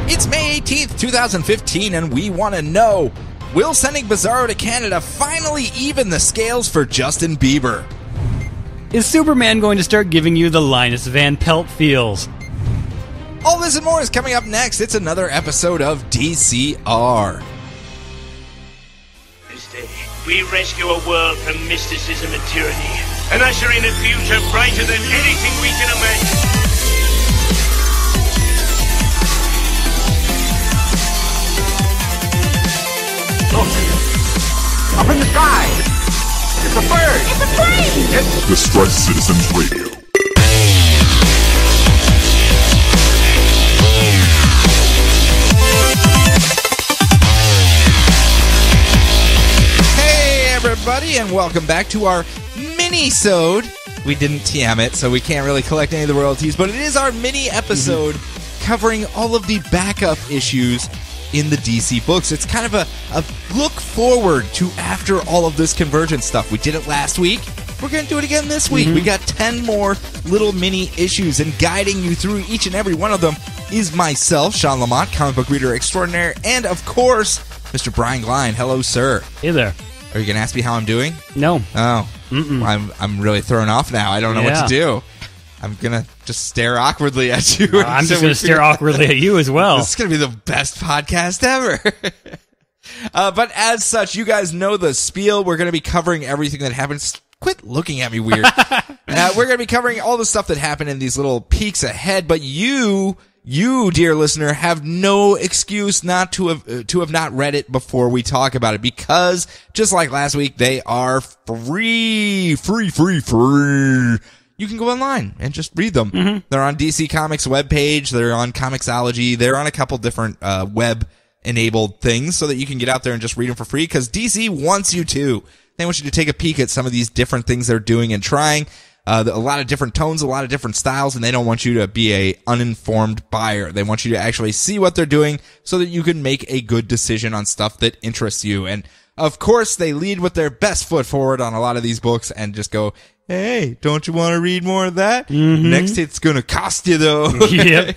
It's May 18th, 2015, and we want to know, will sending Bizarro to Canada finally even the scales for Justin Bieber? Is Superman going to start giving you the Linus Van Pelt feels? All this and more is coming up next. It's another episode of DCR. This day, we rescue a world from mysticism and tyranny, and usher in a future brighter than anything we can imagine. Look! Up in the sky! It's a bird! It's a plane! It's Distress Citizens Radio. Hey everybody, and welcome back to our mini-sode. We didn't TM it, so we can't really collect any of the royalties, but it is our mini-episode covering all of the backup issues in the DC books. It's kind of a look forward to after all of this Convergence stuff. We did it last week. We're going to do it again this week. We got 10 more little mini issues, and guiding you through each and every one of them is myself, Sean Lamont, comic book reader extraordinaire, and of course, Mr. Brian Glein. Hello, sir. Hey there. Are you going to ask me how I'm doing? No. Oh. I'm really thrown off now. I don't know what to do. I'm going to just stare awkwardly at you. I'm just going to stare awkwardly at you as well. This is going to be the best podcast ever. But as such, you guys know the spiel. We're going to be covering everything that happens. Quit looking at me weird. We're going to be covering all the stuff that happened in these little peeks ahead. But you, dear listener, have no excuse not to have not read it before we talk about it, because just like last week, they are free. You can go online and just read them. They're on DC Comics webpage. They're on Comixology. They're on a couple different web-enabled things so that you can get out there and just read them for free, because DC wants you to. They want you to take a peek at some of these different things they're doing and trying. A lot of different tones, a lot of different styles, and they don't want you to be a uninformed buyer. They want you to actually see what they're doing so that you can make a good decision on stuff that interests you. And of course, they lead with their best foot forward on a lot of these books and just go, hey, don't you want to read more of that? Next hit's going to cost you, though. Yep.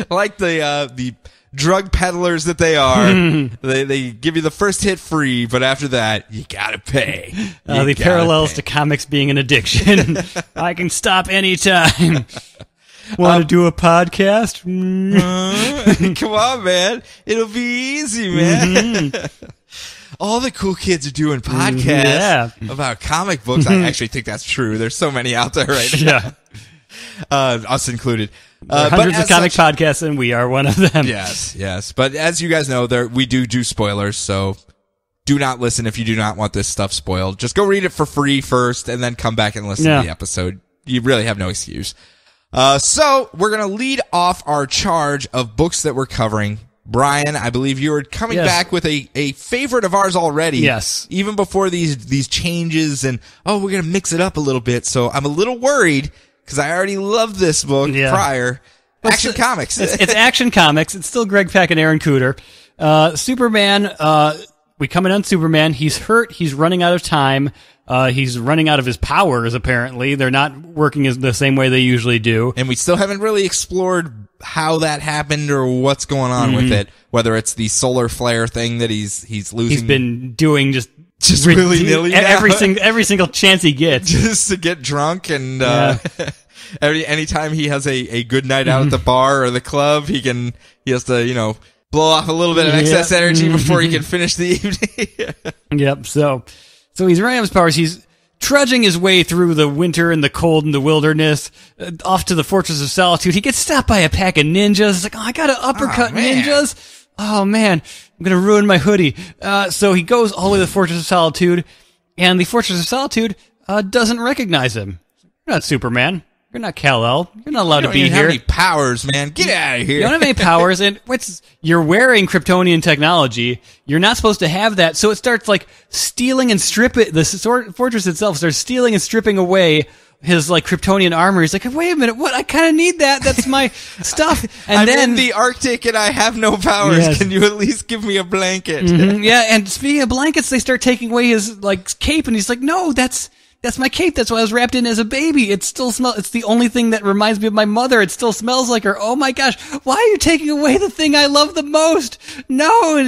Like the drug peddlers that they are. They give you the first hit free, but after that, you gotta pay. The parallels to comics being an addiction. I can stop anytime. Want to do a podcast? Come on, man. It'll be easy, man. All the cool kids are doing podcasts about comic books. I actually think that's true. There's so many out there right now. Us included. Hundreds of comic podcasts, and we are one of them. Yes. But as you guys know, we do spoilers, so do not listen if you do not want this stuff spoiled. Just go read it for free first, and then come back and listen to the episode. You really have no excuse. So we're going to lead off our charge of books that we're covering. Brian, I believe you were coming back with a favorite of ours already. Yes. Even before these changes, and we're going to mix it up a little bit. So I'm a little worried, because I already loved this book prior. Action Comics. It's Action Comics. It's still Greg Pak and Aaron Cooter. Superman, we come in on Superman. He's hurt. He's running out of time. He's running out of his powers, apparently. They're not working the same way they usually do. And we still haven't really explored how that happened or what's going on with it. Whether it's the solar flare thing that he's losing. He's been doing just willy-nilly every single chance he gets. Just to get drunk, and anytime he has a good night out at the bar or the club, he has to, blow off a little bit of excess energy before he can finish the evening. Yep. So he's running out of his powers. He's trudging his way through the winter and the cold and the wilderness, off to the Fortress of Solitude. He gets stopped by a pack of ninjas. It's like, I gotta uppercut ninjas. Oh man, I'm gonna ruin my hoodie. So he goes all the way to the Fortress of Solitude, and the Fortress of Solitude doesn't recognize him. You're not Superman. You're not Kal-El. You're not allowed to be here. You don't have any powers, man. Get out of here. You don't have any powers, and you're wearing Kryptonian technology. You're not supposed to have that. So it starts stealing and stripping. The fortress itself starts stealing and stripping away his Kryptonian armor. He's like, wait a minute, what? I kind of need that. That's my stuff. And I'm then in the Arctic and I have no powers. Yes. Can you at least give me a blanket? Yeah. And speaking of blankets, they start taking away his cape, and he's like, no, that's That's my cape. That's why I was wrapped in as a baby. It still smells. It's the only thing that reminds me of my mother. It still smells like her. Oh my gosh. Why are you taking away the thing I love the most? No. And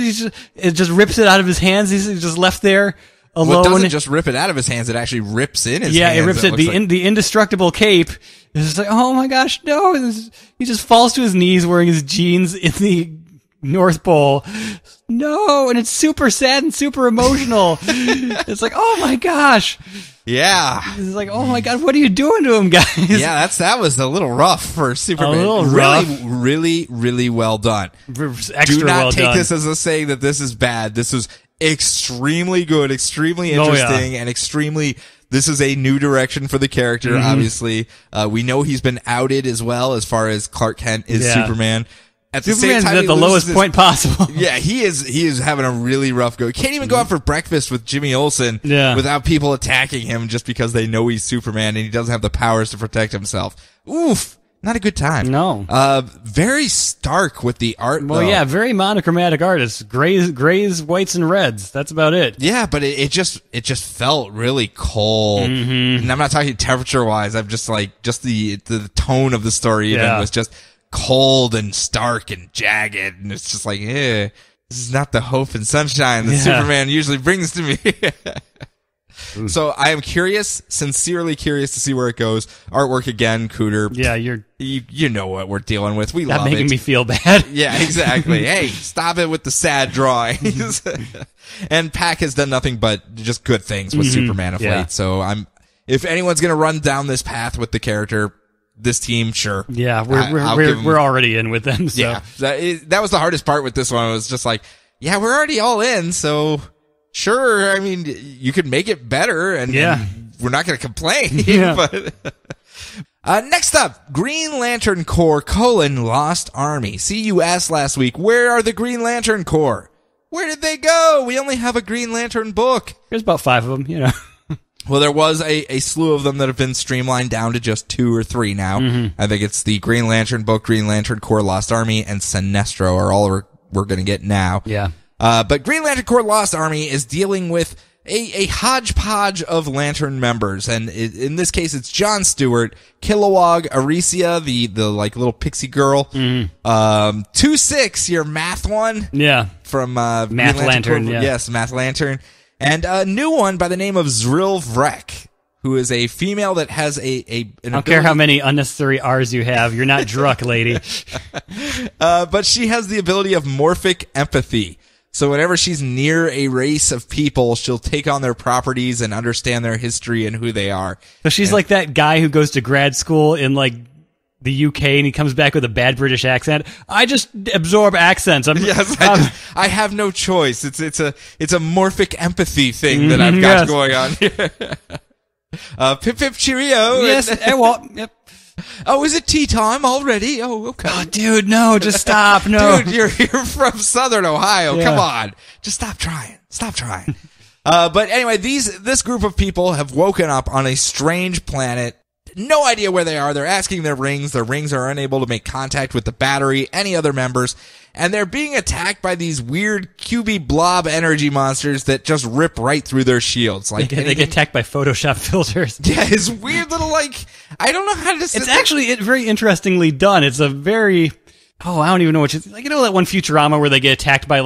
it just rips it out of his hands. He's just left there alone. Well, it doesn't just rip it out of his hands. It actually rips in his hands. Yeah, it rips it. The indestructible cape. It's just like, oh my gosh, no. He just falls to his knees wearing his jeans in the North Pole. No. And it's super sad and super emotional. It's like, oh my gosh. Yeah. It's like, oh my god, what are you doing to him, guys? Yeah, that was a little rough for Superman. A little rough. Really well done. Extra Do not well take done. this as a saying that this is bad. This was extremely good, extremely interesting, and extremely... This is a new direction for the character, obviously. We know he's been outed as well as far as Clark Kent is Superman. At the Superman's same time, at the lowest point possible. Yeah, he is having a really rough go. He can't even go out for breakfast with Jimmy Olsen without people attacking him just because they know he's Superman and he doesn't have the powers to protect himself. Oof. Not a good time. No. Very stark with the art, well, though. yeah, very monochromatic artists. Grays, whites, and reds. That's about it. Yeah, but it just felt really cold. And I'm not talking temperature-wise. I'm just like, just the tone of the story even was just cold and stark and jagged. And it's just like, this is not the hope and sunshine that Superman usually brings to me. So I am curious, sincerely curious to see where it goes. Artwork again, Cooter. Yeah, you know what we're dealing with. We love it. Not making me feel bad. Yeah, exactly. Hey, stop it with the sad drawings. And Pac has done nothing but just good things with Superman of late. So if anyone's gonna run down this path with the character, this team, sure. Yeah, we're already in with them. So. Yeah, that was the hardest part with this one. It was just like, yeah, we're already all in, so. Sure, I mean, you could make it better, and we're not going to complain. But next up, Green Lantern Corps, Lost Army. See, you asked last week, where are the Green Lantern Corps? Where did they go? We only have a Green Lantern book. There's about 5 of them, Well, there was a slew of them that have been streamlined down to just 2 or 3 now. I think it's the Green Lantern book, Green Lantern Corps, Lost Army, and Sinestro are all we're going to get now. Yeah. But Green Lantern Corps Lost Army is dealing with a hodgepodge of Lantern members. And in this case, it's John Stewart, Kilowog, Aricia, the like little pixie girl, 2-6, your math one. Yeah. From, Math Lantern, yeah. Yes, Math Lantern. And a new one by the name of Zril Vrek, who is a female that has an I don't care how many unnecessary R's you have. You're not Druck, lady. But she has the ability of morphic empathy. So whenever she's near a race of people, she'll take on their properties and understand their history and who they are. So she's like that guy who goes to grad school in like the UK and he comes back with a bad British accent. I just absorb accents. I have no choice. It's a morphic empathy thing that I've got going on. Pip pip cheerio. Yes, what? Yep. Oh, is it tea time already? Oh, okay. Oh, dude, no, just stop, no. Dude, you're from Southern Ohio. Come on. Just stop trying. But anyway, this group of people have woken up on a strange planet. No idea where they are. They're asking their rings. Their rings are unable to make contact with the battery, any other members. And they're being attacked by these weird QB blob energy monsters that just rip right through their shields. Like they get attacked by Photoshop filters. Yeah, it's weird little I don't know how to just... It's actually very interestingly done. It's a very... Oh, I don't even know what that one Futurama where they get attacked by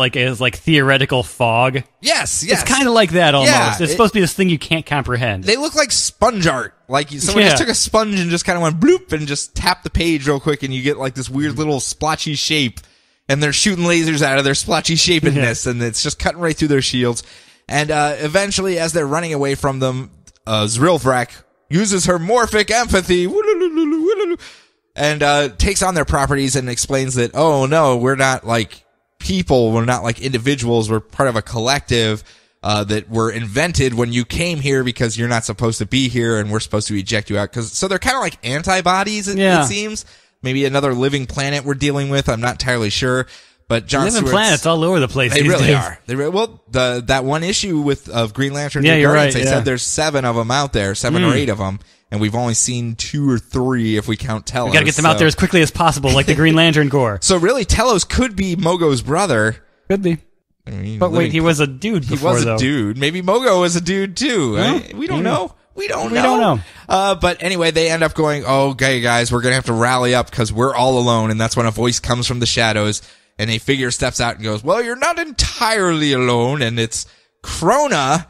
theoretical fog? Yes. It's kind of like that almost. Yeah, it's supposed to be this thing you can't comprehend. They look like sponge art. Like someone just took a sponge and just kind of went bloop and just tapped the page real quick and you get like this weird little splotchy shape. And they're shooting lasers out of their splotchy shapedness and it's just cutting right through their shields. And eventually, as they're running away from them, Zril Vrek uses her morphic empathy and takes on their properties and explains that, oh no, we're not like people, we're not like individuals, we're part of a collective that were invented when you came here because you're not supposed to be here and we're supposed to eject you out. So they're kind of like antibodies, it seems. Maybe another living planet we're dealing with, I'm not entirely sure. But John Stewart's... planets all over the place. They these really days. are. Well, that one issue of Green Lantern, you're right. They said there's 7 of them out there, 7 or 8 of them, and we've only seen 2 or 3 if we count Telos. We gotta get them out there as quickly as possible, like the Green Lantern Corps. So really, Telos could be Mogo's brother. Could be. I mean, but wait, he was a dude before, He was a dude. Maybe Mogo was a dude too. Right? We don't know. We don't know. But anyway, they end up going, okay, guys, we're going to have to rally up because we're all alone. And that's when a voice comes from the shadows and a figure steps out and goes, well, you're not entirely alone. And it's Krona,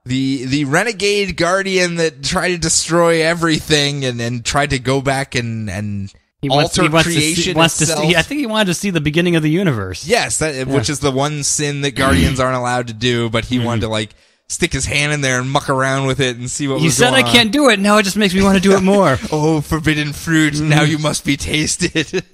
the renegade guardian that tried to destroy everything and tried to go back and alter creation itself. I think he wanted to see the beginning of the universe. Yes, which is the one sin that guardians aren't allowed to do, but he wanted to like stick his hand in there and muck around with it and see what was going on. You said I can't do it. Now it just makes me want to do it more. Oh, forbidden fruit. Now you must be tasted.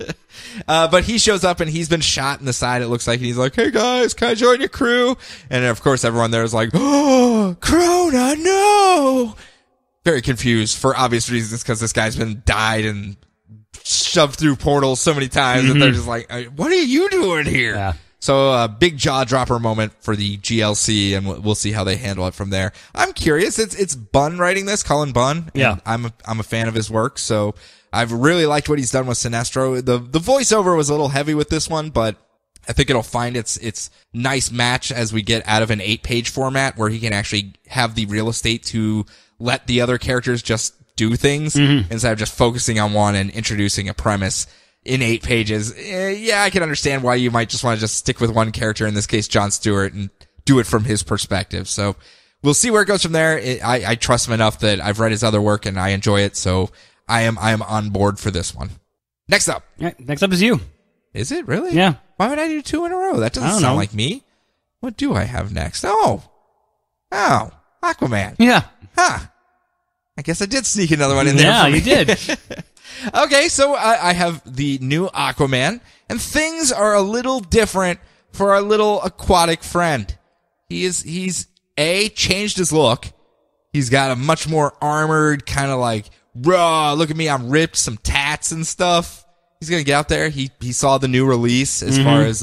But he shows up and he's been shot in the side, it looks like. And he's like, hey guys, can I join your crew? And of course everyone there is like, oh, Krona, no! Very confused for obvious reasons because this guy's been died and shoved through portals so many times that they're just like, what are you doing here? Yeah. So a big jaw dropper moment for the GLC, and we'll see how they handle it from there. I'm curious. It's Bunn writing this, Cullen Bunn. Yeah, I'm a fan of his work, so I've really liked what he's done with Sinestro. The voiceover was a little heavy with this one, but I think it'll find its nice match as we get out of an 8-page format where he can actually have the real estate to let the other characters just do things instead of just focusing on one and introducing a premise in 8 pages. Yeah, I can understand why you might just want to just stick with one character, in this case, Jon Stewart, and do it from his perspective. So we'll see where it goes from there. I trust him enough that I've read his other work and I enjoy it. So I am on board for this one. Next up. All right, next up is you. Is it really? Yeah. Why would I do 2 in a row? That doesn't sound like me. What do I have next? Oh, Aquaman. Yeah. Huh. I guess I did sneak another one in there. Yeah, you did. Okay, so I have the new Aquaman, and things are a little different for our little aquatic friend. He's changed his look. He's got a much more armored, kind of like, raw, look at me, I'm ripped, some tats and stuff. He's gonna get out there. He saw the new release as far as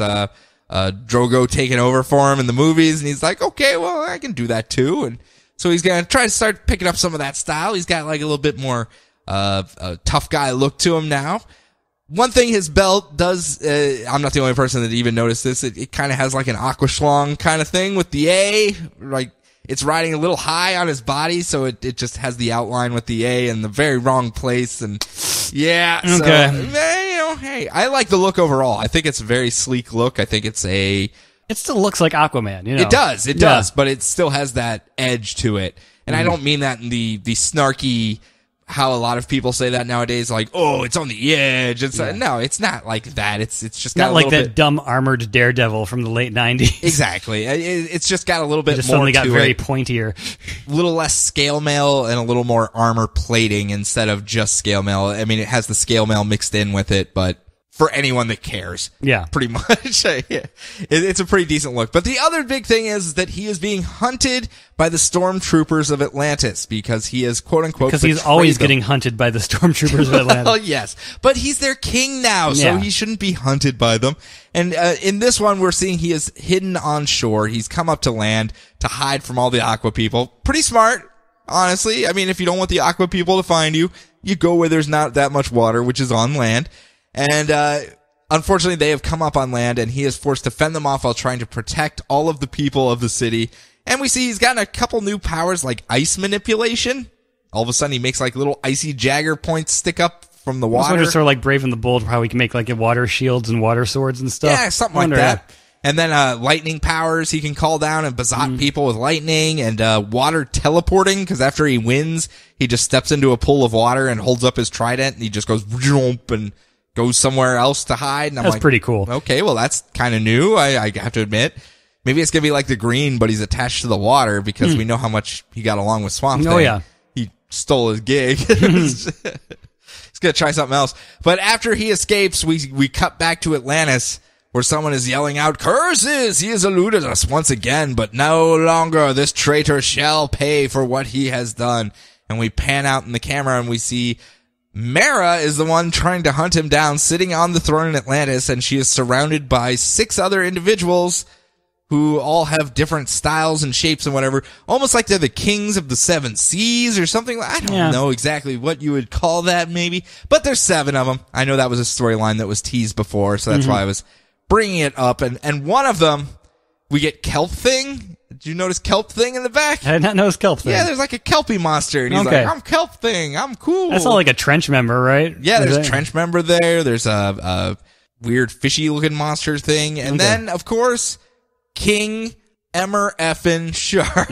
Drogo taking over for him in the movies, and he's like, okay, well, I can do that too. And so he's gonna try to start picking up some of that style. He's got like a little bit more a tough guy look to him now. One thing his belt does, I'm not the only person that even noticed this, it kind of has like an aqua schlong kind of thing with the A, like it's riding a little high on his body, so it just has the outline with the A in the very wrong place, and yeah, okay. So, hey, I like the look overall. I think it's a very sleek look. I think it still looks like Aquaman, you know. It does, but it still has that edge to it. And I don't mean that in the snarky, how a lot of people say that nowadays, like, oh, it's on the edge. No, it's not like that. It's just got not a like little that dumb armored Daredevil from the late 90s. Exactly. It's just got a little bit just more to it. Just suddenly got very pointier. A little less scale mail and a little more armor plating instead of just scale mail. I mean, it has the scale mail mixed in with it, but for anyone that cares. Yeah. Pretty much. Yeah. It's a pretty decent look. But the other big thing is that he is being hunted by the stormtroopers of Atlantis because he is, quote unquote, because he's always getting hunted by the stormtroopers of Atlantis. Well, yes. But he's their king now, so he shouldn't be hunted by them. And in this one, we're seeing he is hidden on shore. He's come up to land to hide from all the Aqua people. Pretty smart, honestly. I mean, if you don't want the Aqua people to find you, you go where there's not that much water, which is on land. And unfortunately, they have come up on land, and he is forced to fend them off while trying to protect all of the people of the city. And we see he's gotten a couple new powers, like ice manipulation. All of a sudden, he makes like little icy Jagger points stick up from the water. It's sort of like Brave and the Bold, how he can make like water shields and water swords and stuff. Yeah, something like that. And then lightning powers, he can call down and bazot people with lightning, and water teleporting, because after he wins, he just steps into a pool of water and holds up his trident, and he just goes and goes somewhere else to hide. And I'm that's pretty cool. Okay, well, that's kind of new, I have to admit. Maybe it's going to be like the Green, but he's attached to the water because we know how much he got along with Swamp Thing. Oh, yeah. He stole his gig. He's going to try something else. But after he escapes, we cut back to Atlantis, where someone is yelling out, curses! He has eluded us once again, but no longer this traitor shall pay for what he has done. And we pan out in the camera and we see Mara is the one trying to hunt him down, sitting on the throne in Atlantis, and she is surrounded by 6 other individuals who all have different styles and shapes and whatever. Almost like they're the kings of the 7 seas or something. I don't know exactly what you would call that, maybe. But there's 7 of them. I know that was a storyline that was teased before, so that's why I was bringing it up. And one of them, we get Kelp Thing. Did you notice Kelp Thing in the back? I did not notice Kelp Thing. Yeah, there's like a Kelpie monster, and he's like, I'm Kelp Thing, I'm cool. That's all like a trench member, right? Yeah, there's a trench member there. There's a weird fishy-looking monster thing. And then, of course, King Emmer Effin Shark.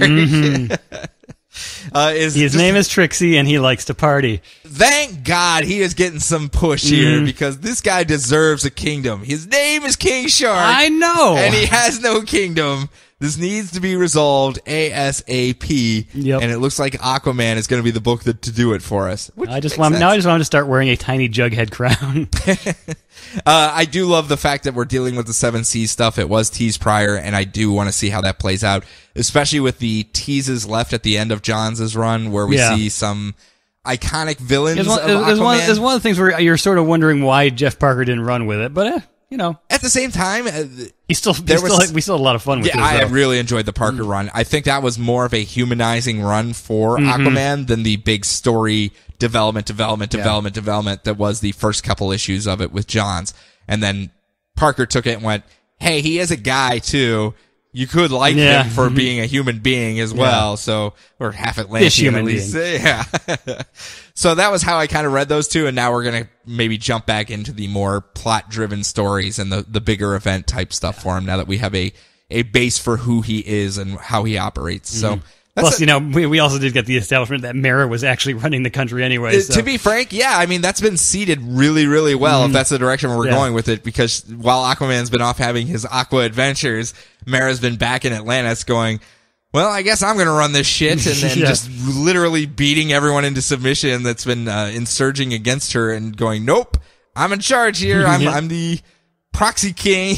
His name is Trixie, and he likes to party. Thank God he is getting some push here, because this guy deserves a kingdom. His name is King Shark. I know. And he has no kingdom. This needs to be resolved ASAP. Yep. And it looks like Aquaman is going to be the book to do it for us. I just want him to start wearing a tiny Jughead crown. I do love the fact that we're dealing with the 7 Seas stuff. It was teased prior, and I do want to see how that plays out, especially with the teases left at the end of Johns' run, where we see some iconic villains of Aquaman. There's one of the things where you're sort of wondering why Jeff Parker didn't run with it, but at the same time, we still had a lot of fun with it. Yeah, I really enjoyed the Parker run. I think that was more of a humanizing run for Aquaman than the big story development that was the first couple issues of it with Johns. And then Parker took it and went, hey, he is a guy too. You could like him for being a human being as well, or half Atlantean at least. Yeah. So that was how I kind of read those two, and now we're going to maybe jump back into the more plot-driven stories and the bigger event type stuff for him now that we have a base for who he is and how he operates. So plus, we also did get the establishment that Mara was actually running the country anyway. So. To be frank, yeah, I mean, that's been seeded really, really well if that's the direction we're going with it, because while Aquaman's been off having his aqua adventures, Mara's been back in Atlantis going, well, I guess I'm going to run this shit, and then just literally beating everyone into submission that's been insurging against her and going, nope, I'm in charge here. I'm the proxy king.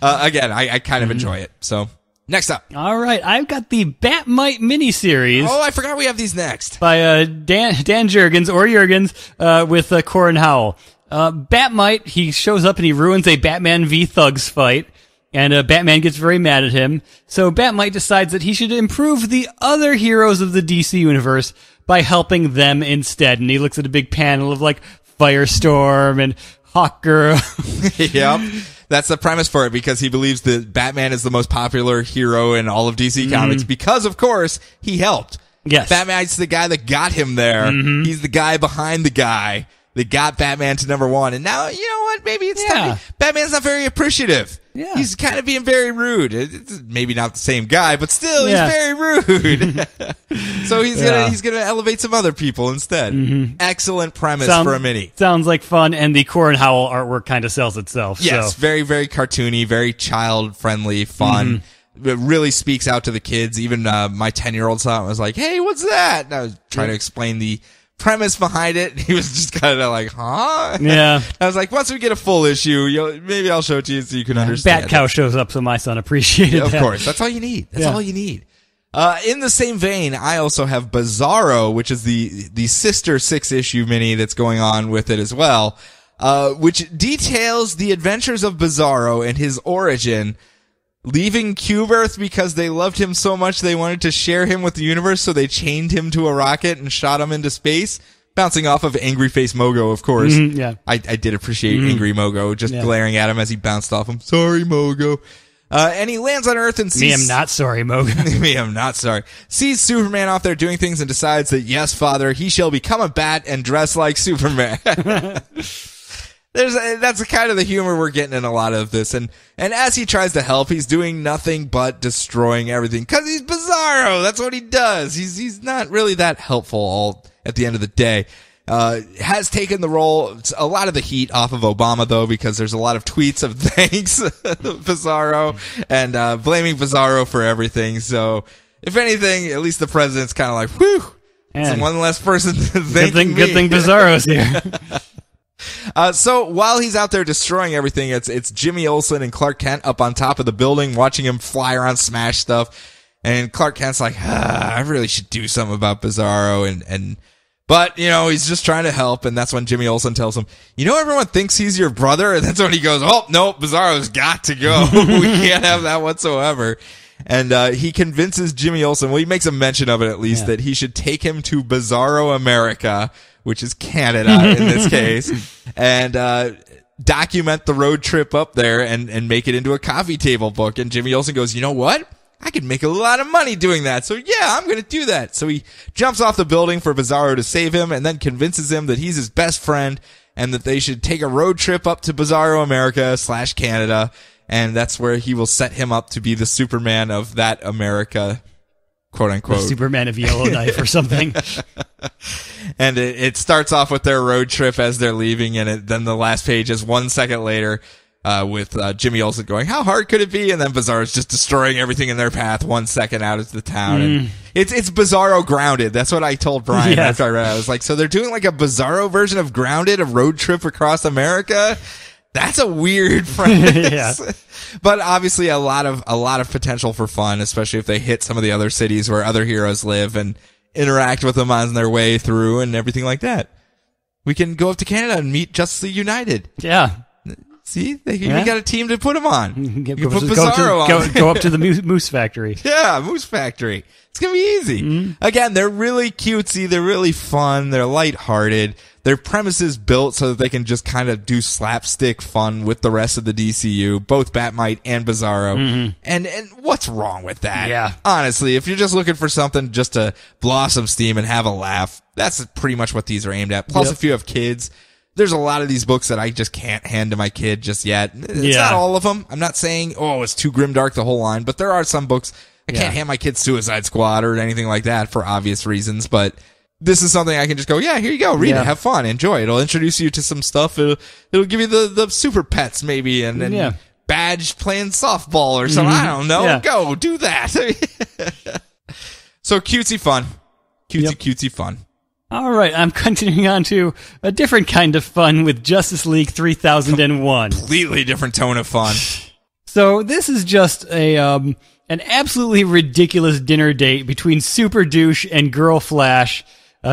Again, I kind of enjoy it. So next up. All right. I've got the Bat-Mite miniseries. Oh, I forgot we have these next. By Dan Jurgens, with Corin Howell. Bat-Mite, he shows up and he ruins a Batman v Thugs fight. And Batman gets very mad at him. So Bat-Mite decides that he should improve the other heroes of the DC universe by helping them instead. And he looks at a big panel of like Firestorm and Hawkgirl. Yep. That's the premise for it, because he believes that Batman is the most popular hero in all of DC Comics because, of course, he helped. Yes. Batman's the guy that got him there. He's the guy behind the guy that got Batman to #1. And now, you know what? Maybe it's time. Batman's not very appreciative. Yeah. He's kind of being very rude. It's maybe not the same guy, but still, he's very rude. So he's gonna elevate some other people instead. Excellent premise for a mini. Sounds like fun, and the Corin Howell artwork kind of sells itself. Yes, very, very cartoony, very child-friendly, fun. It really speaks out to the kids. Even my 10-year-old saw it and was like, hey, what's that? And I was trying to explain the premise behind it. He was just kind of like, huh? Yeah. I was like, once we get a full issue, maybe I'll show it to you so you can understand. Bat Cow shows up, so my son appreciated that. Of course. That's all you need. That's all you need. In the same vein, I also have Bizarro, which is the sister 6-issue mini that's going on with it as well, which details the adventures of Bizarro and his origin, leaving Cube Earth because they loved him so much they wanted to share him with the universe, so they chained him to a rocket and shot him into space, bouncing off of Angry Face Mogo, of course. I did appreciate Angry Mogo just glaring at him as he bounced off him. Sorry, Mogo. And he lands on Earth and sees... Me am not sorry, Mogo. Me am not sorry. Sees Superman off there doing things and decides that, yes, father, he shall become a bat and dress like Superman. That's kind of the humor we're getting in a lot of this. And as he tries to help, he's doing nothing but destroying everything. Cause he's Bizarro. That's what he does. He's not really that helpful all at the end of the day. Has taken the role, a lot of the heat off of Obama though, because there's a lot of tweets of thanks Bizarro and, blaming Bizarro for everything. So if anything, at least the president's kind of like, whew, it's one less person to thank me. Good thing Bizarro's here. So while he's out there destroying everything, it's Jimmy Olsen and Clark Kent up on top of the building watching him fly around, smash stuff. And Clark Kent's like, I really should do something about Bizarro. But, he's just trying to help. And that's when Jimmy Olsen tells him, everyone thinks he's your brother. And that's when he goes, oh, no, Bizarro's got to go. We can't have that whatsoever. And he convinces Jimmy Olsen, well, he makes a mention of it at least, that he should take him to Bizarro America, which is Canada in this case. And document the road trip up there and make it into a coffee table book. And Jimmy Olsen goes, you know what? I could make a lot of money doing that. So yeah, I'm going to do that. So he jumps off the building for Bizarro to save him and then convinces him that he's his best friend and that they should take a road trip up to Bizarro America / Canada. And that's where he will set him up to be the Superman of that America, quote unquote. The Superman of Yellowknife or something. And it starts off with their road trip as they're leaving. And then the last page is 1 second later. With Jimmy Olsen going, how hard could it be? And then Bizarro's just destroying everything in their path 1 second out of the town. And it's Bizarro Grounded. That's what I told Brian after I read it. I was like, so they're doing like a Bizarro version of Grounded, a road trip across America? That's a weird premise. But obviously a lot of potential for fun, especially if they hit some of the other cities where other heroes live and interact with them on their way through and everything like that. We can go up to Canada and meet Justice League United. Yeah. See, we got a team to put him on. You can put Bizarro on. Go up to the Moose Factory. Yeah, Moose Factory. It's going to be easy. Again, they're really cutesy. They're really fun. They're lighthearted. Their premise is built so that they can just kind of do slapstick fun with the rest of the DCU, both Bat-Mite and Bizarro. And what's wrong with that? Yeah. Honestly, if you're just looking for something just to blossom steam and have a laugh, that's pretty much what these are aimed at. Plus, if you have kids, there's a lot of these books that I just can't hand to my kid just yet. It's not all of them. I'm not saying, it's too grimdark the whole line, but there are some books I can't hand my kid Suicide Squad or anything like that for obvious reasons, but this is something I can just go, here you go, read it, have fun, enjoy it. It'll introduce you to some stuff. It'll give you the super pets maybe and Badge playing softball or something. I don't know. Yeah. Go do that. So cutesy fun. Cutesy fun. All right, I'm continuing on to a different kind of fun with Justice League 3001. Completely different tone of fun. So this is just an absolutely ridiculous dinner date between Super Douche and Girl Flash,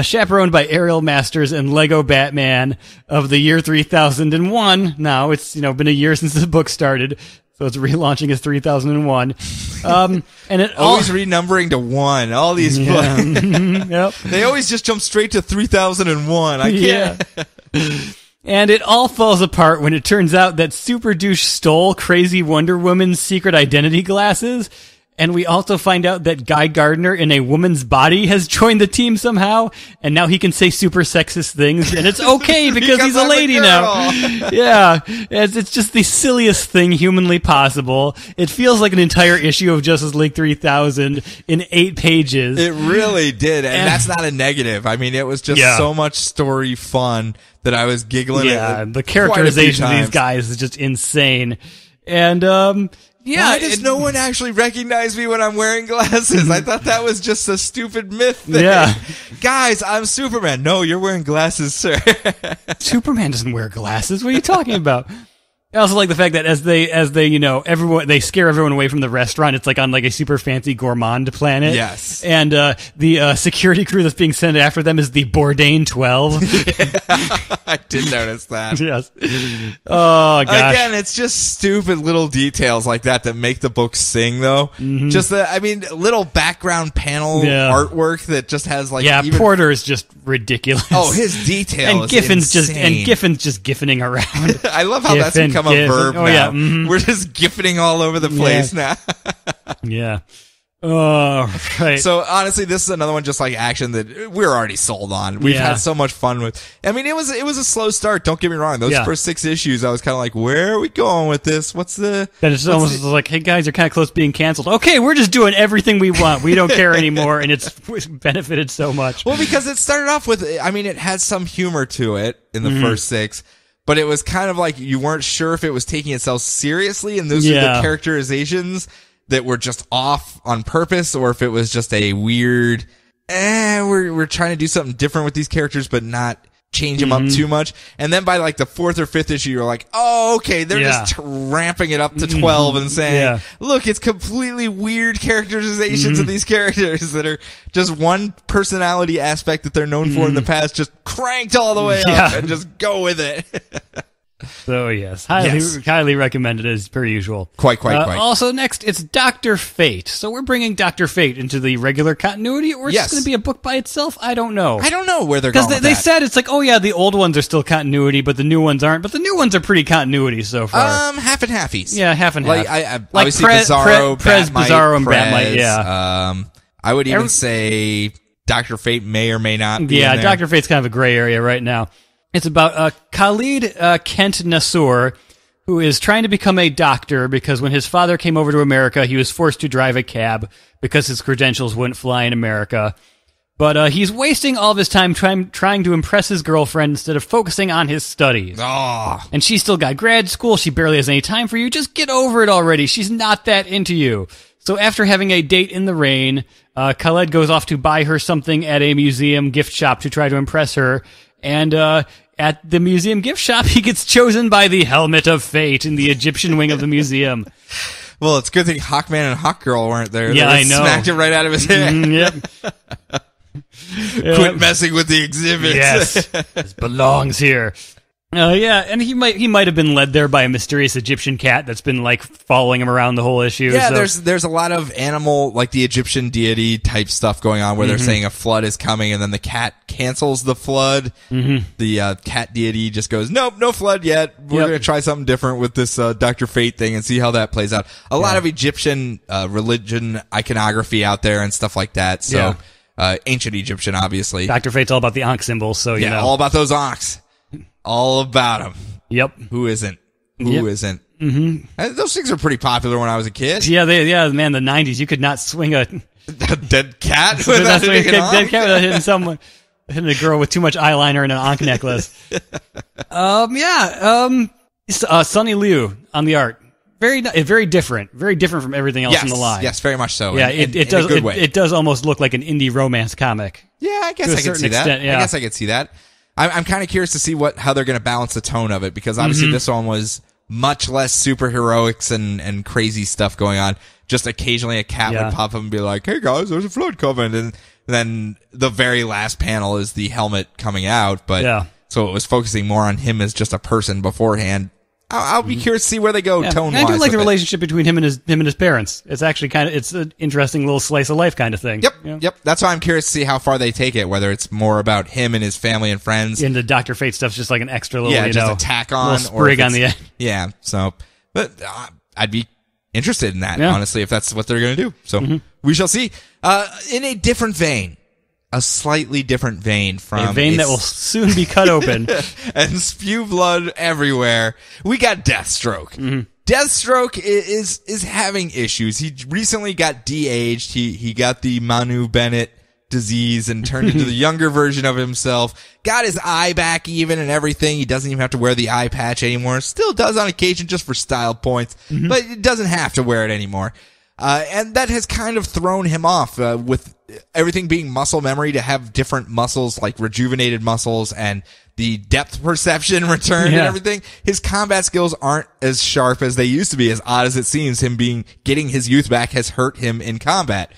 chaperoned by Ariel Masters and Lego Batman of the year 3001. Now, it's been a year since the book started, so it's relaunching as 3001. And it always renumbering to 1. All these books. They always just jump straight to 3001. I can't. And it all falls apart when it turns out that Super Douche stole Crazy Wonder Woman's secret identity glasses. And we also find out that Guy Gardner in a woman's body has joined the team somehow, and now he can say super sexist things, and it's okay because he's a lady now. Yeah, it's just the silliest thing humanly possible. It feels like an entire issue of Justice League 3000 in 8 pages. It really did, and that's not a negative. I mean, it was just so much story fun that I was giggling. Yeah, the characterization of these guys is just insane. And why does no one actually recognize me when I'm wearing glasses? I thought that was just a stupid myth thing. Yeah. Guys, I'm Superman. No, you're wearing glasses, sir. Superman doesn't wear glasses. What are you talking about? I also like the fact that as they they scare everyone away from the restaurant. It's like on like a super fancy gourmand planet. Yes. And the security crew that's being sent after them is the Bourdain 12. I did notice that. Yes. Oh gosh. Again, it's just stupid little details like that make the book sing though. Just little background panel artwork that just has like Porter is just ridiculous. Oh, his detail and is Giffin's insane. Giffin's just giffining around. I love how that's become a verb now. Yeah. We're just gifting all over the place now. Yeah. Oh, right. So honestly, this is another one just like action that we're already sold on. We've had so much fun with. I mean, it was a slow start. Don't get me wrong. Those first 6 issues, I was kind of like, where are we going with this? Then it's almost like, hey guys, you're kind of close to being canceled. Okay, we're just doing everything we want. We don't care anymore, and it's benefited so much. Well, because it started off with, I mean, it had some humor to it in the first 6. But it was kind of like you weren't sure if it was taking itself seriously, and those are the characterizations that were just off on purpose, or if it was just a weird, we're trying to do something different with these characters, but not change them up too much. And then by like the 4th or 5th issue, you're like, oh, okay, they're just ramping it up to 12 and saying, look, it's completely weird characterizations of these characters that are just one personality aspect that they're known for in the past, just cranked all the way up and just go with it. So yes, highly recommended as per usual. Quite. Also next, it's Dr. Fate. So we're bringing Dr. Fate into the regular continuity, or it's going to be a book by itself? I don't know. I don't know where they're going with they that. said it's like, oh yeah, the old ones are still continuity, but the new ones aren't. But the new ones are pretty continuity so far. Half and halfies. Yeah, half and half. Like obviously Bizarro, Bat-Mite, Bizarro, and Bat-Mite. Yeah. I would even say Dr. Fate may or may not be in there. Dr. Fate's kind of a gray area right now. It's about Khalid Kent Nassour, who is trying to become a doctor because when his father came over to America, he was forced to drive a cab because his credentials wouldn't fly in America. But he's wasting all of his time trying to impress his girlfriend instead of focusing on his studies. Oh. And she's still got grad school. She barely has any time for you. Just get over it already. She's not that into you. So after having a date in the rain, Khaled goes off to buy her something at a museum gift shop to try to impress her. And at the museum gift shop, he gets chosen by the Helmet of Fate in the Egyptian wing of the museum. Well, it's a good thing Hawkman and Hawkgirl weren't there. Yeah, they I know. Smacked it right out of his hand. Yep. Quit messing with the exhibits. Yes, this belongs here. And he might have been led there by a mysterious Egyptian cat that's been like following him around the whole issue. Yeah, there's a lot of animal, like the Egyptian deity type stuff going on where they're saying a flood is coming and then the cat cancels the flood. The cat deity just goes, nope, no flood yet. We're going to try something different with this Dr. Fate thing and see how that plays out. A lot of Egyptian religion iconography out there and stuff like that. So ancient Egyptian, obviously. Dr. Fate's all about the Ankh symbols, so you know. All about those Ankhs. All about them. Yep. Who isn't? Who isn't? Mm-hmm. Those things are pretty popular when I was a kid. Yeah, man, the 90s, you could not swing a dead cat without hitting hitting a girl with too much eyeliner and an Ankh necklace. Sonny Liu on the art. Very different from everything else in the line. Yes, very much so. Yeah, it does. It does almost look like an indie romance comic. Yeah, I guess I can see that. I guess I could see that. I'm kind of curious to see how they're going to balance the tone of it, because obviously this one was much less superheroics and crazy stuff going on. Just occasionally a cat would pop up and be like, "Hey guys, there's a flood coming," and then the very last panel is the helmet coming out. But so it was focusing more on him as just a person beforehand. I'll be curious to see where they go tone-wise. I do like the relationship between him and his parents. It's actually it's an interesting little slice of life kind of thing. Yep. That's why I'm curious to see how far they take it, whether it's more about him and his family and friends. And the Dr. Fate stuff's just like an extra little, just a tack on. Little sprig on the end. Yeah, so, but I'd be interested in that, honestly, if that's what they're going to do. So, we shall see. In a different vein. A slightly different vein from... A vein that will soon be cut open. and spew blood everywhere. We got Deathstroke. Deathstroke is having issues. He recently got de-aged. He got the Manu Bennett disease and turned into the younger version of himself. Got his eye back even and everything. He doesn't even have to wear the eye patch anymore. Still does on occasion just for style points. But it doesn't have to wear it anymore. And that has kind of thrown him off, with everything being muscle memory, to have different muscles, like rejuvenated muscles and the depth perception returned and everything. His combat skills aren't as sharp as they used to be. As odd as it seems, getting his youth back has hurt him in combat.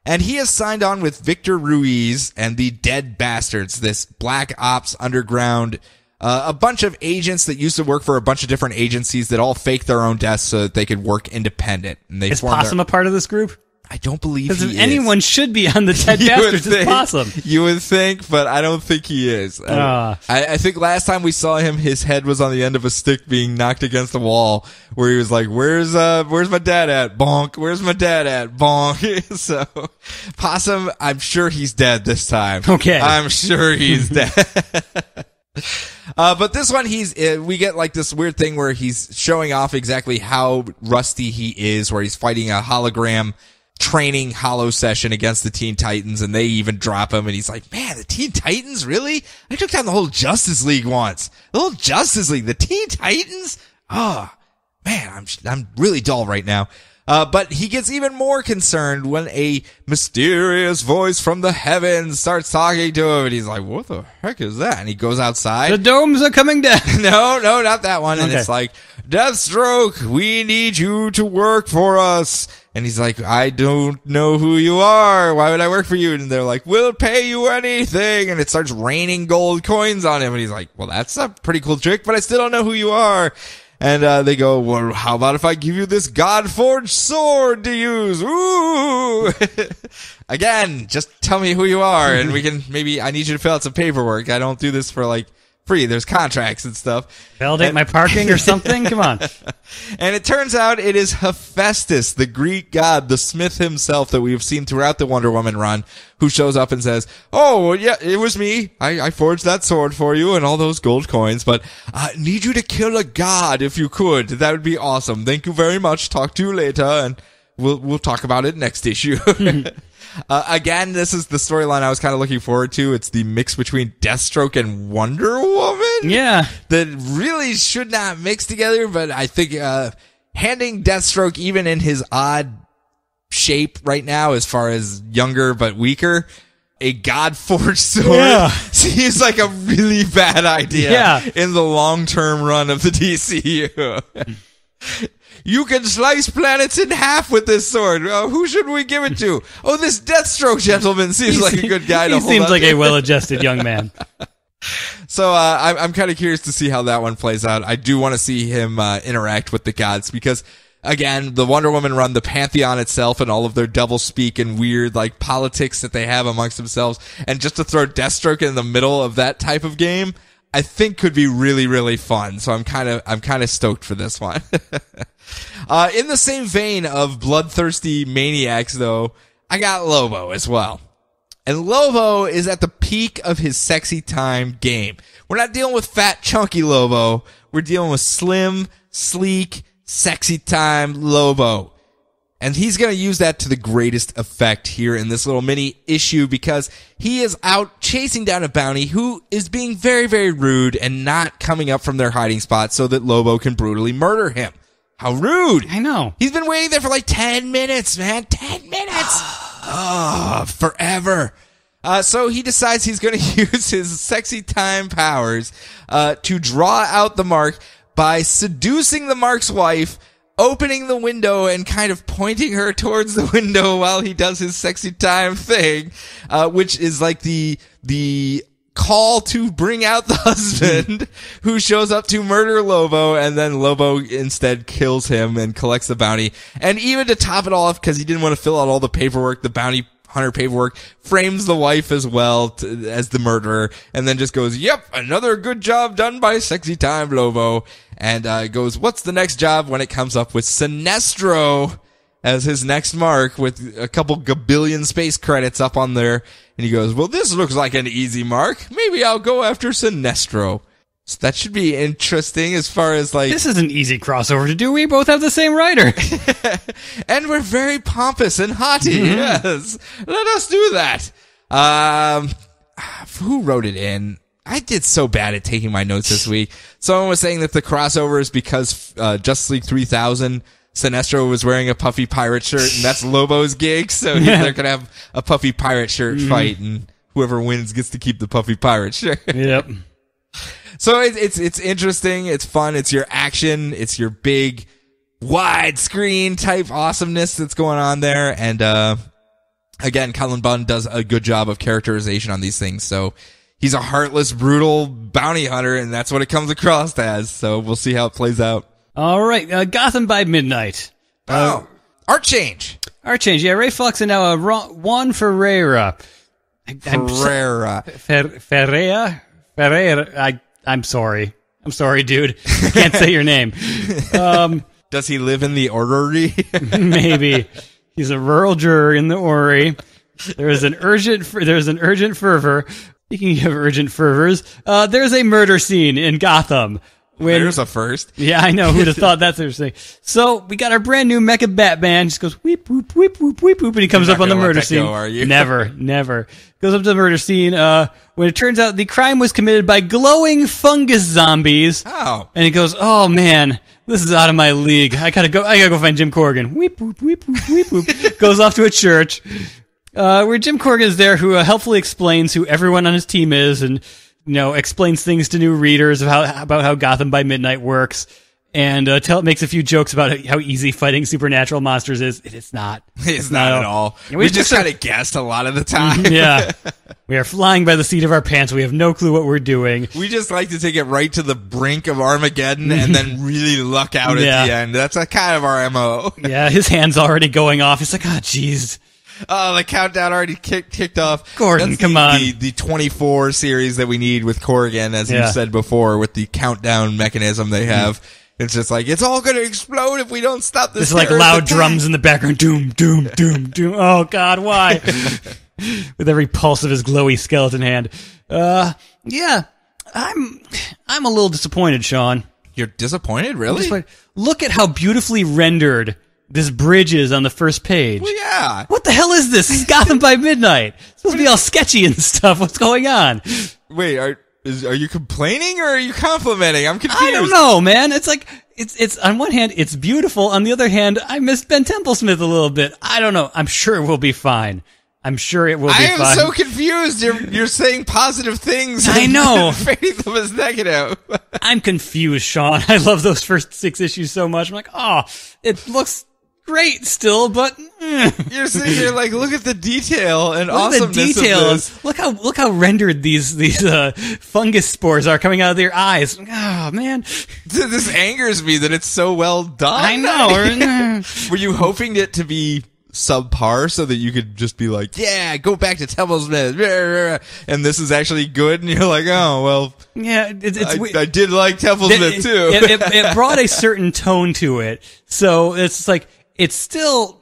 And he has signed on with Victor Ruiz and the Dead Bastards, this black ops underground, a bunch of agents that used to work for a bunch of different agencies that all faked their own deaths so that they could work independent. And they is Possum a part of this group? I don't believe he is. Because anyone should be on the Dead Bastards, it's Possum. You would think, but I don't think he is. I think last time we saw him, his head was on the end of a stick being knocked against the wall, where he was like, where's my dad at? Bonk. Where's my dad at? Bonk. So, Possum, I'm sure he's dead this time. Okay. I'm sure he's dead. But this one, we get like this weird thing where he's showing off exactly how rusty he is, where he's fighting a hologram training hollow session against the Teen Titans, and they even drop him, and he's like, man, the Teen Titans, really? I took down the whole Justice League once. The whole Justice League, the Teen Titans? Oh, man, I'm really dull right now. But he gets even more concerned when a mysterious voice from the heavens starts talking to him, and he's like, what the heck is that? And he goes outside. The domes are coming down. No, not that one. And it's like, Deathstroke, we need you to work for us. And he's like, I don't know who you are. Why would I work for you? And they're like, we'll pay you anything. And it starts raining gold coins on him. And he's like, well, that's a pretty cool trick, but I still don't know who you are. And they go, well, how about if I give you this God-forged sword to use? Ooh! Again, just tell me who you are, and I need you to fill out some paperwork. I don't do this for, like, free. There's contracts and stuff. Validate my parking or something? Come on. And it turns out it is Hephaestus, the Greek god, the smith himself that we've seen throughout the Wonder Woman run, who shows up and says, oh, well, yeah, it was me. I forged that sword for you and all those gold coins, but I need you to kill a god if you could. That would be awesome. Thank you very much. Talk to you later, and we'll talk about it next issue. Again, this is the storyline I was kind of looking forward to. It's the mix between Deathstroke and Wonder Woman. Yeah. That really should not mix together, but I think, handing Deathstroke even in his odd shape right now, as far as younger but weaker, a God-forged sword seems like a really bad idea in the long-term run of the DCU. You can slice planets in half with this sword. Who should we give it to? Oh, this Deathstroke gentleman seems like a good guy to hold on to. He seems like a well-adjusted young man. So I'm kind of curious to see how that one plays out. I do want to see him interact with the gods because, again, the Wonder Woman run, the Pantheon itself and all of their double speak and weird like politics that they have amongst themselves, and just to throw Deathstroke in the middle of that type of game, I think could be really, really fun. So I'm kind of stoked for this one. In the same vein of bloodthirsty maniacs, though, I got Lobo as well. And Lobo is at the peak of his sexy time game. We're not dealing with fat, chunky Lobo. We're dealing with slim, sleek, sexy time Lobo. And he's going to use that to the greatest effect here in this little mini issue because he is out chasing down a bounty who is being very, very rude and not coming up from their hiding spot so that Lobo can brutally murder him. How rude. I know. He's been waiting there for like 10 minutes, man. 10 minutes. Forever. So he decides he's going to use his sexy time powers to draw out the Mark by seducing the Mark's wife, opening the window and kind of pointing her towards the window while he does his sexy time thing, which is like the call to bring out the husband who shows up to murder Lobo, and then Lobo instead kills him and collects the bounty. And even to top it all off, because he didn't want to fill out all the paperwork, the bounty hunter paperwork, frames the wife as well as the murderer, and then just goes, yep, another good job done by sexy time Lobo, and goes, what's the next job, when it comes up with Sinestro as his next mark with a couple gabillion space credits up on there. And he goes, well, this looks like an easy mark. Maybe I'll go after Sinestro. So that should be interesting as far as like... This is an easy crossover to do. We both have the same writer. And we're very pompous and haughty. Mm-hmm. Yes. Let us do that. Who wrote it in? I did so bad at taking my notes this week. Someone was saying that the crossover is because Justice League 3000... Sinestro was wearing a puffy pirate shirt, and that's Lobo's gig, so they're gonna have a puffy pirate shirt fight, and whoever wins gets to keep the puffy pirate shirt. Yep. So it's interesting, it's fun, it's your action, it's your big, widescreen type awesomeness that's going on there, and again, Cullen Bunn does a good job of characterization on these things, so he's a heartless, brutal bounty hunter, and that's what it comes across as, so we'll see how it plays out. All right, Gotham by Midnight. Art change. Art change. Yeah, Ray Fox and now Juan Ferreira. Ferreira. I'm sorry. I'm sorry, dude. I can't say your name. Does he live in the orrery? Maybe. He's a rural juror in the orrery. There's an urgent fervor. Speaking of urgent fervors, there's a murder scene in Gotham. There's a first. Yeah, I know. Who'd have thought that's what thing. So we got our brand new Mecha Batman. Just goes weep, whoop, whoop, whoop, weep, whoop, and he comes up on the murder scene. Go, are you? Never. Goes up to the murder scene, when it turns out the crime was committed by glowing fungus zombies. Oh. And he goes, oh man, this is out of my league. I gotta go find Jim Corrigan. Weep, whoop, weep, whoop, weep, whoop. Goes off to a church, where Jim Corrigan is there, who helpfully explains who everyone on his team is, and explains things to new readers about how Gotham by Midnight works. and makes a few jokes about how easy fighting supernatural monsters is. It's not. It's not at all. We just kind of guessed a lot of the time. Yeah. We are flying by the seat of our pants. We have no clue what we're doing. We just like to take it right to the brink of Armageddon and then really luck out at the end. That's a kind of our MO. Yeah, his hand's already going off. He's like, oh, jeez. Oh, the countdown already kicked off. Gordon, that's come on. The 24 series that we need with Corrigan, as you said before, with the countdown mechanism they have. It's just like, it's all going to explode if we don't stop this. There's like loud drums in the background. Doom, doom, doom, doom. Oh, God, why? With every pulse of his glowy skeleton hand. Yeah, I'm a little disappointed, Sean. You're disappointed? Really? Look at how beautifully rendered this bridge is on the first page. Well, yeah. What the hell is this? This is Gotham by Midnight. It's supposed to be all sketchy and stuff. What's going on? Wait, are you complaining or are you complimenting? I'm confused. I don't know, man. It's like, it's on one hand, it's beautiful. On the other hand, I miss Ben Templesmith a little bit. I don't know. I'm sure it will be fine. I'm sure it will be fine. I am so confused. You're saying positive things. I know. Framing them as negative. I'm confused, Sean. I love those first 6 issues so much. I'm like, oh, it looks great still, but you're sitting here like, look at the detail and look awesomeness at the detail. of this. Look how rendered these fungus spores are coming out of their eyes. Oh man, this angers me that it's so well done. I know. Were you hoping it to be subpar so that you could just be like, yeah, go back to Templesmith, and this is actually good, and you're like, oh well, yeah, I did like Templesmith too. It brought a certain tone to it, so it's like it's still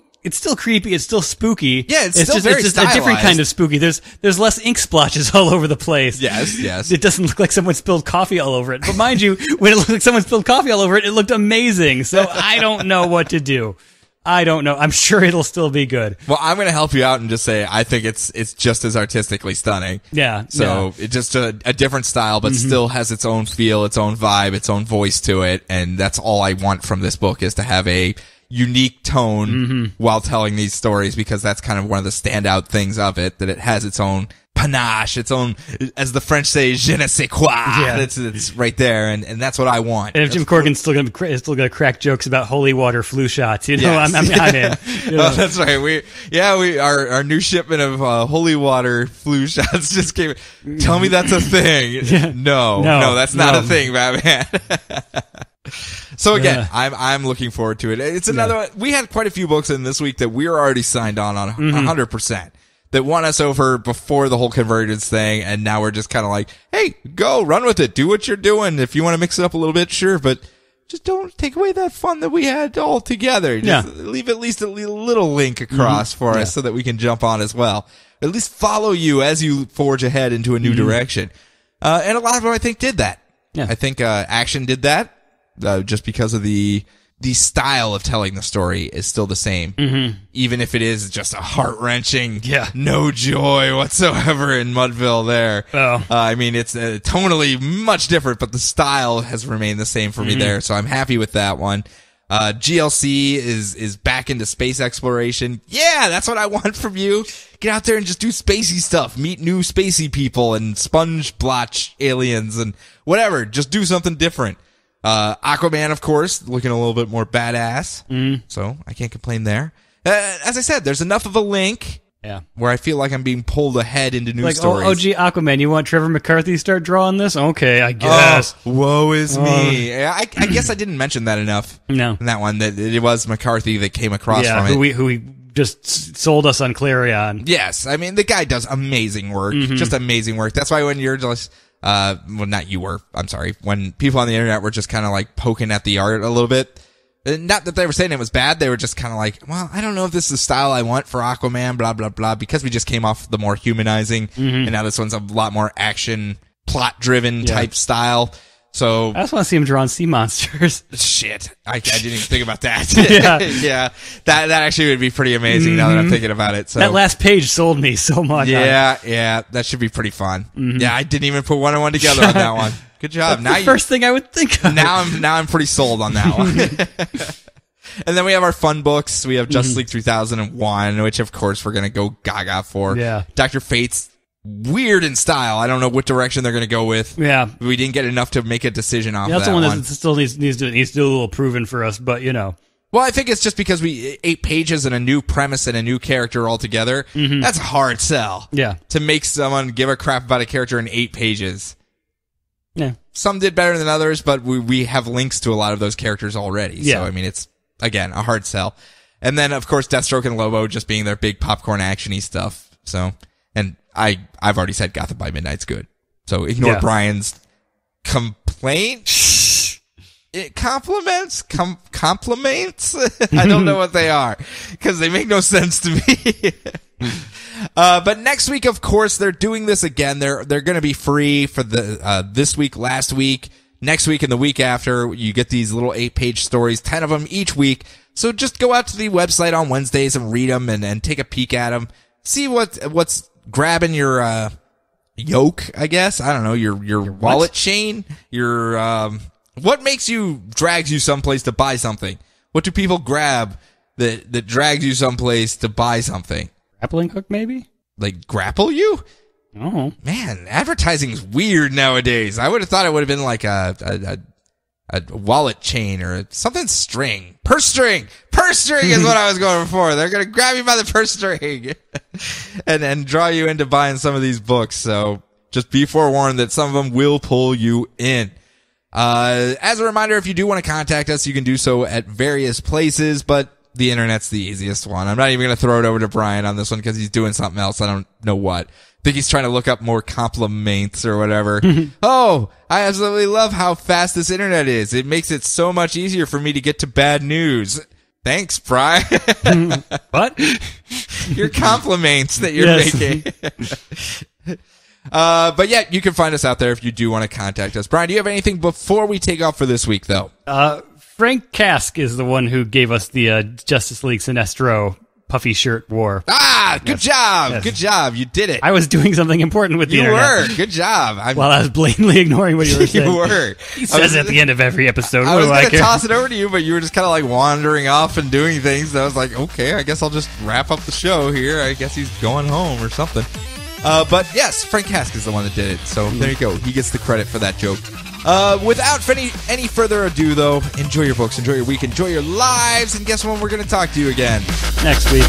creepy, it's still spooky. Yeah, it's just a different kind of spooky. There's less ink splotches all over the place. Yes. It doesn't look like someone spilled coffee all over it. But mind you, when it looked like someone spilled coffee all over it, it looked amazing. So I don't know what to do. I don't know. I'm sure it'll still be good. Well, I'm going to help you out and just say I think it's just as artistically stunning. Yeah. So it's just a different style, but still has its own feel, its own vibe, its own voice to it. And that's all I want from this book, is to have a unique tone while telling these stories, because that's kind of one of the standout things of it, that it has its own panache, its own, as the French say, je ne sais quoi. Yeah. It's right there, and that's what I want. And if Jim Corrigan's still going to crack jokes about holy water flu shots, you know, yes. I'm in. You know. Oh, that's right. Our new shipment of holy water flu shots just came. Tell me that's a thing. Yeah. No, that's not a thing, Batman. So again, I'm looking forward to it. It's another one. We had quite a few books in this week that we're already signed on 100%. That won us over before the whole Convergence thing, and now we're just kind of like, hey, go, run with it, do what you're doing. If you want to mix it up a little bit, sure, but just don't take away that fun that we had all together. Just leave at least a little link across for us so that we can jump on as well. At least follow you as you forge ahead into a new direction. And a lot of them, I think, did that. Yeah. I think Action did that, just because of the style of telling the story is still the same. Even if it is just a heart-wrenching, no joy whatsoever in Mudville there. Oh. I mean, it's tonally much different, but the style has remained the same for me there, so I'm happy with that one. GLC is back into space exploration. Yeah, that's what I want from you. Get out there and just do spacey stuff. Meet new spacey people and sponge blotch aliens and whatever. Just do something different. Aquaman, of course, looking a little bit more badass. So I can't complain there. As I said, there's enough of a link where I feel like I'm being pulled ahead into new stories. Oh, gee, Aquaman, you want Trevor McCarthy to start drawing this? Okay, I guess. Oh, woe is me. I guess I didn't mention that enough. No. In that one, that it was McCarthy that came across from it. Who he just sold us on Clarion. Yes, I mean, the guy does amazing work. Just amazing work. That's why when you're just... well, not you were. I'm sorry. When people on the internet were just kind of like poking at the art a little bit, not that they were saying it was bad. They were just kind of like, well, I don't know if this is the style I want for Aquaman, blah, blah, blah, because we just came off the more humanizing, and now this one's a lot more action, plot-driven type style. So I just want to see him drawing sea monsters. Shit. I didn't even think about that. Yeah. That actually would be pretty amazing now that I'm thinking about it. So that last page sold me so much. Yeah. That should be pretty fun. Yeah, I didn't even put one and one together on that one. Good job. That's the first thing I would think of. Now I'm pretty sold on that one. And then we have our fun books. We have Justice League 3001, which of course we're going to go gaga for. Yeah. Dr. Fate's weird in style. I don't know what direction they're going to go with. Yeah. We didn't get enough to make a decision off That's that the one one. that still needs to do a little proven for us, but you know. Well, I think it's just because 8 pages and a new premise and a new character altogether. That's a hard sell. Yeah. To make someone give a crap about a character in 8 pages. Yeah. Some did better than others, but we have links to a lot of those characters already. Yeah. So, I mean, it's, again, a hard sell. And then, of course, Deathstroke and Lobo just being their big popcorn action-y stuff. So, and I've already said Gotham by Midnight's good. So ignore Brian's complaint. Compliments? I don't know what they are, because they make no sense to me. But next week, of course, they're doing this again. They're going to be free for the this week, last week, next week, and the week after. You get these little 8-page stories, 10 of them each week. So just go out to the website on Wednesdays and read them and take a peek at them. See what's grabbing your yoke, I guess. I don't know, your wallet chain, your what drags you someplace to buy something? What do people grab that drags you someplace to buy something? Grappling hook, maybe? Like grapple you? Oh. Man, advertising's weird nowadays. I would have thought it would have been like a wallet chain or something string. Purse string! Purse string is what I was going for. They're gonna grab you by the purse string and draw you into buying some of these books. So just be forewarned that some of them will pull you in. As a reminder, if you do want to contact us, you can do so at various places, but the internet's the easiest one. I'm not even going to throw it over to Brian on this one because he's doing something else. I don't know what. I think he's trying to look up more compliments or whatever. Oh, I absolutely love how fast this internet is. It makes it so much easier for me to get to bad news. Thanks, Brian. What? Your compliments that you're making. But yeah, you can find us out there if you do want to contact us. Brian, do you have anything before we take off for this week, though? Frank Kask is the one who gave us the Justice League Sinestro puffy shirt war. Good job. Yes. Good job. You did it. I was doing something important with the internet. You were. Good job. While I was blatantly ignoring what you were saying. You were. He says at the end of every episode. I was going to toss it over to you, but you were just kind of like wandering off and doing things. I was like, okay, I guess I'll just wrap up the show here. I guess he's going home or something. But yes, Frank Kask is the one that did it. So there you go. He gets the credit for that joke. Without any further ado, though, enjoy your books, enjoy your week, enjoy your lives, and guess when we're going to talk to you again? Next week.